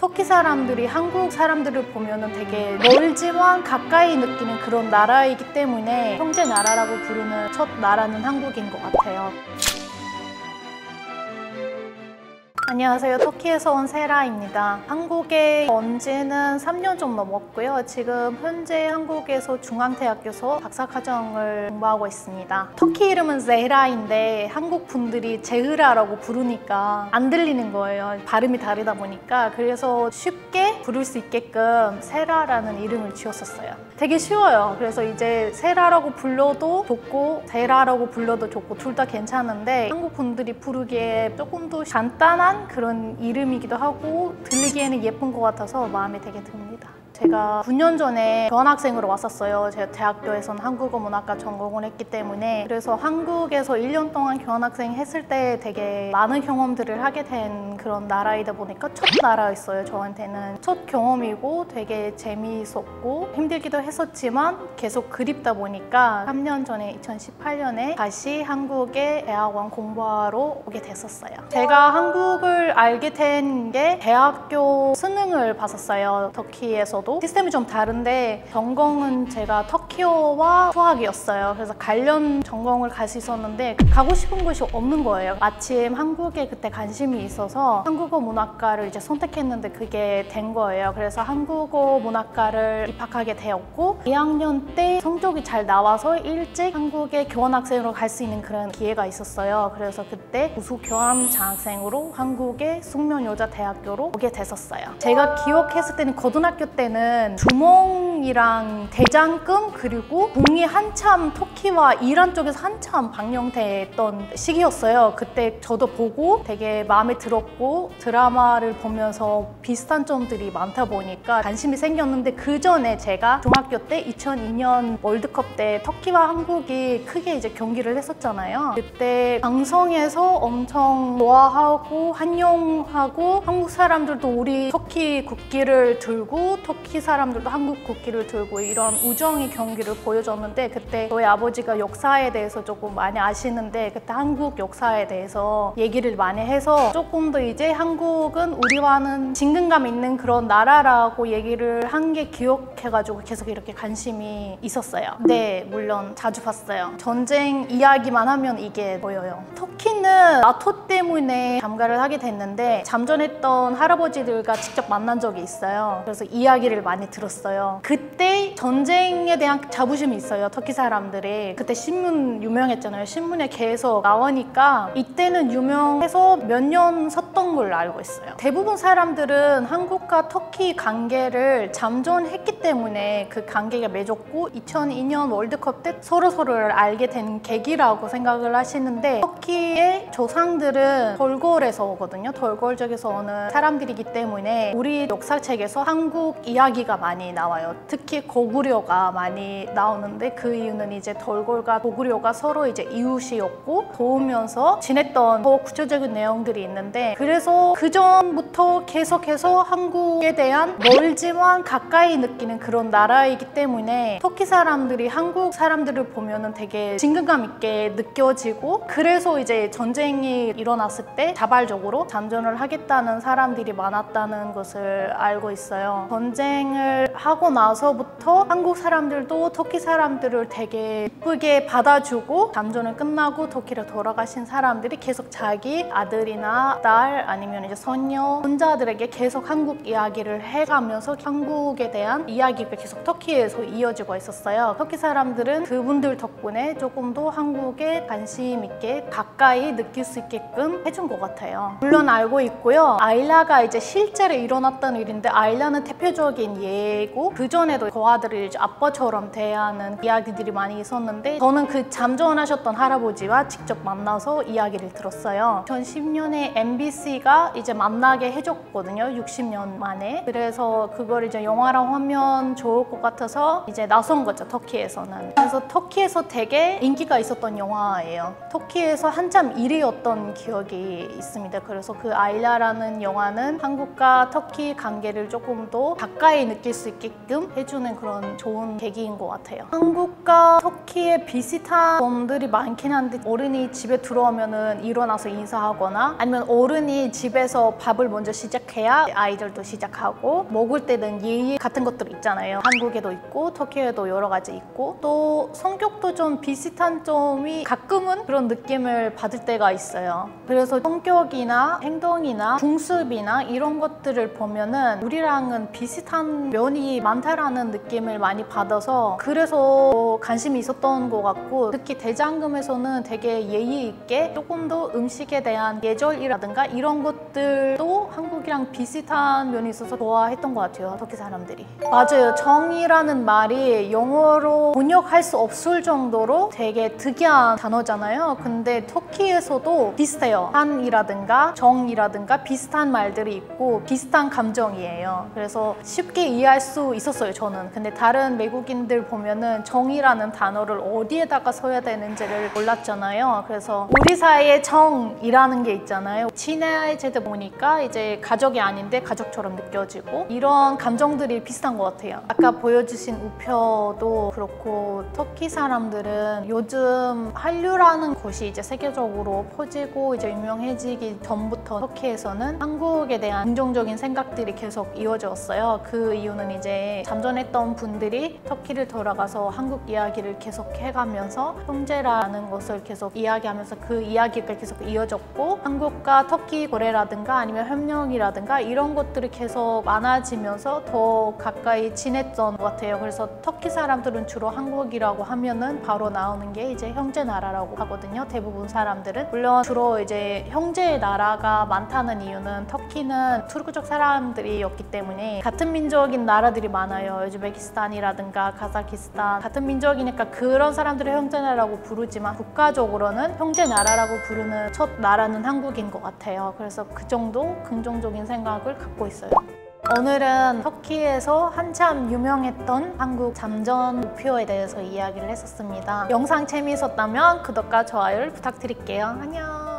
터키 사람들이 한국 사람들을 보면은 되게 멀지만 가까이 느끼는 그런 나라이기 때문에 형제 나라라고 부르는 첫 나라는 한국인 것 같아요. 안녕하세요. 터키에서 온 세라입니다. 한국에 온 지는 3년 좀 넘었고요. 지금 현재 한국에서 중앙대학교에서 박사과정을 공부하고 있습니다. 터키 이름은 제라인데 한국 분들이 제흐라라고 부르니까 안 들리는 거예요. 발음이 다르다 보니까. 그래서 쉽게 부를 수 있게끔 세라라는 이름을 지었었어요. 되게 쉬워요. 그래서 이제 세라라고 불러도 좋고 제라라고 불러도 좋고 둘 다 괜찮은데 한국 분들이 부르기에 조금 더 간단한 그런 이름이기도 하고 들리기에는 예쁜 것 같아서 마음에 되게 듭니다. 제가 9년 전에 교환학생으로 왔었어요. 제가 대학교에서는 한국어 문학과 전공을 했기 때문에. 그래서 한국에서 1년 동안 교환학생 했을 때 되게 많은 경험들을 하게 된 그런 나라이다 보니까 첫 나라였어요. 저한테는 첫 경험이고 되게 재미있었고 힘들기도 했었지만 계속 그립다 보니까 3년 전에 2018년에 다시 한국에 대학원 공부하러 오게 됐었어요. 제가 한국을 알게 된 게 대학교 수능을 봤었어요. 터키에서도 시스템이 좀 다른데 전공은 제가 터키어와 수학이었어요. 그래서 관련 전공을 갈 수 있었는데 가고 싶은 곳이 없는 거예요. 마침 한국에 그때 관심이 있어서 한국어 문학과를 이제 선택했는데 그게 된 거예요. 그래서 한국어 문학과를 입학하게 되었고 2학년 때 성적이 잘 나와서 일찍 한국에 교환학생으로 갈 수 있는 그런 기회가 있었어요. 그래서 그때 우수 교환 장학생으로 한국의 숙명여자대학교로 오게 됐었어요. 제가 기억했을 때는 고등학교 때는 주몽이랑 대장금 그리고 공이 한참 터키와 이란 쪽에서 한참 방영됐던 시기였어요. 그때 저도 보고 되게 마음에 들었고 드라마를 보면서 비슷한 점들이 많다 보니까 관심이 생겼는데 그 전에 제가 중학교 때 2002년 월드컵 때 터키와 한국이 크게 이제 경기를 했었잖아요. 그때 방송에서 엄청 좋아하고 환영하고 한국 사람들도 우리 터키 국기를 들고 터키 사람들도 한국 국기를 들고 이런 우정의 경기를 보여줬는데 그때 저희 아버지가 역사에 대해서 조금 많이 아시는데 그때 한국 역사에 대해서 얘기를 많이 해서 조금 더 이제 한국은 우리와는 친근감 있는 그런 나라라고 얘기를 한 게 기억해가지고 계속 이렇게 관심이 있었어요. 네, 물론 자주 봤어요. 전쟁 이야기만 하면 이게 보여요. 터키는 나토 때문에 참가를 하게 됐는데 잠전했던 할아버지들과 직접 만난 적이 있어요. 그래서 이야기를 많이 들었어요. 그때 전쟁에 대한 자부심이 있어요. 터키 사람들이. 그때 신문 유명했잖아요. 신문에 계속 나오니까 이때는 유명해서 몇 년 섰던 걸로 알고 있어요. 대부분 사람들은 한국과 터키 관계를 잠전했기 때문에 그 관계가 맺었고 2002년 월드컵 때 서로를 알게 된 계기라고 생각을 하시는데 터키의 조상들은 덜골에서 오거든요. 덜골 쪽에서 오는 사람들이기 때문에 우리 역사책에서 한국 이야기가 많이 나와요. 특히 고구려가 많이 나오는데 그 이유는 이제 덜골과 고구려가 서로 이제 이웃이었고 도우면서 지냈던 더 구체적인 내용들이 있는데 그래서 그 전부터 계속해서 한국에 대한 멀지만 가까이 느끼는 그런 나라이기 때문에 터키 사람들이 한국 사람들을 보면은 되게 친근감 있게 느껴지고 그래서 이제 전쟁이 일어났을 때 자발적으로 잠전을 하겠다는 사람들이 많았다는 것을 알고 있어요. 전쟁을 하고 나서부터 한국 사람들도 터키 사람들을 되게 예쁘게 받아주고 잠전을 끝나고 터키로 돌아가신 사람들이 계속 자기 아들이나 딸 아니면 이제 손녀, 손자들에게 계속 한국 이야기를 해가면서 한국에 대한 이야기가 계속 터키에서 이어지고 있었어요. 터키 사람들은 그분들 덕분에 조금 더 한국에 관심 있게 가까이 느낄 수 있게끔 해준 것 같아요. 물론 알고 있고요. 아일라가 이제 실제로 일어났던 일인데 아일라는 대표적인 예고 그 전에도 고아들을 이제 아빠처럼 대하는 이야기들이 많이 있었는데 저는 그 잠전하셨던 할아버지와 직접 만나서 이야기를 들었어요. 2010년에 MBC가 이제 만나게 해줬거든요. 60년 만에. 그래서 그걸 이제 영화로 하면 좋을 것 같아서 이제 나선 거죠. 터키에서는. 그래서 터키에서 되게 인기가 있었던 영화예요. 터키에서 한참 1위였던 기억이 있습니다. 그래서 그 아일라라는 영화는 한국과 터키 관계를 조금 더 가까이 가까이 느낄 수 있게끔 해주는 그런 좋은 계기인 것 같아요. 한국과 터키에 비슷한 점들이 많긴 한데 어른이 집에 들어오면은 일어나서 인사하거나 아니면 어른이 집에서 밥을 먼저 시작해야 아이들도 시작하고 먹을 때는 예의 같은 것들 있잖아요. 한국에도 있고 터키에도 여러 가지 있고 또 성격도 좀 비슷한 점이 가끔은 그런 느낌을 받을 때가 있어요. 그래서 성격이나 행동이나 풍습이나 이런 것들을 보면은 우리랑은 비슷한 면이 많다라는 느낌을 많이 받아서 그래서 관심이 있었던 것 같고 특히 대장금에서는 되게 예의 있게 조금 더 음식에 대한 예절이라든가 이런 것들도 한국이랑 비슷한 면이 있어서 좋아했던 것 같아요. 터키 사람들이. 맞아요. 정이라는 말이 영어로 번역할 수 없을 정도로 되게 특이한 단어잖아요. 근데 터키에서도 비슷해요. 한이라든가 정이라든가 비슷한 말들이 있고 비슷한 감정이에요. 그래서 쉽게 이해할 수 있었어요, 저는. 근데 다른 외국인들 보면은 정이라는 단어를 어디에다가 써야 되는지를 몰랐잖아요. 그래서 우리 사이에 정이라는 게 있잖아요. 친해지다 보니까 이제 가족이 아닌데 가족처럼 느껴지고 이런 감정들이 비슷한 것 같아요. 아까 보여주신 우표도 그렇고 터키 사람들은 요즘 한류라는 곳이 이제 세계적으로 퍼지고 이제 유명해지기 전부터 터키에서는 한국에 대한 긍정적인 생각들이 계속 이어졌어요. 그 이유는 이제 잠전했던 분들이 터키를 돌아가서 한국 이야기를 계속 해가면서 형제라는 것을 계속 이야기하면서 그 이야기가 계속 이어졌고 한국과 터키 거래라든가 아니면 협력이라든가 이런 것들이 계속 많아지면서 더 가까이 지냈던 것 같아요. 그래서 터키 사람들은 주로 한국이라고 하면은 바로 나오는 게 이제 형제 나라라고 하거든요. 대부분 사람들은. 물론 주로 이제 형제의 나라가 많다는 이유는 터키는 투르크족 사람들이었기 때문에 같은 민족인 나라들이 많아요. 우즈베키스탄이라든가 카자흐스탄 같은 민족이니까 그런 사람들을 형제 나라라고 부르지만 국가적으로는 형제 나라라고 부르는 첫 나라는 한국인 것 같아요. 그래서 그 정도 긍정적인 생각을 갖고 있어요. 오늘은 터키에서 한참 유명했던 한국 잠전 우표에 대해서 이야기를 했었습니다. 영상 재미있었다면 구독과 좋아요를 부탁드릴게요. 안녕.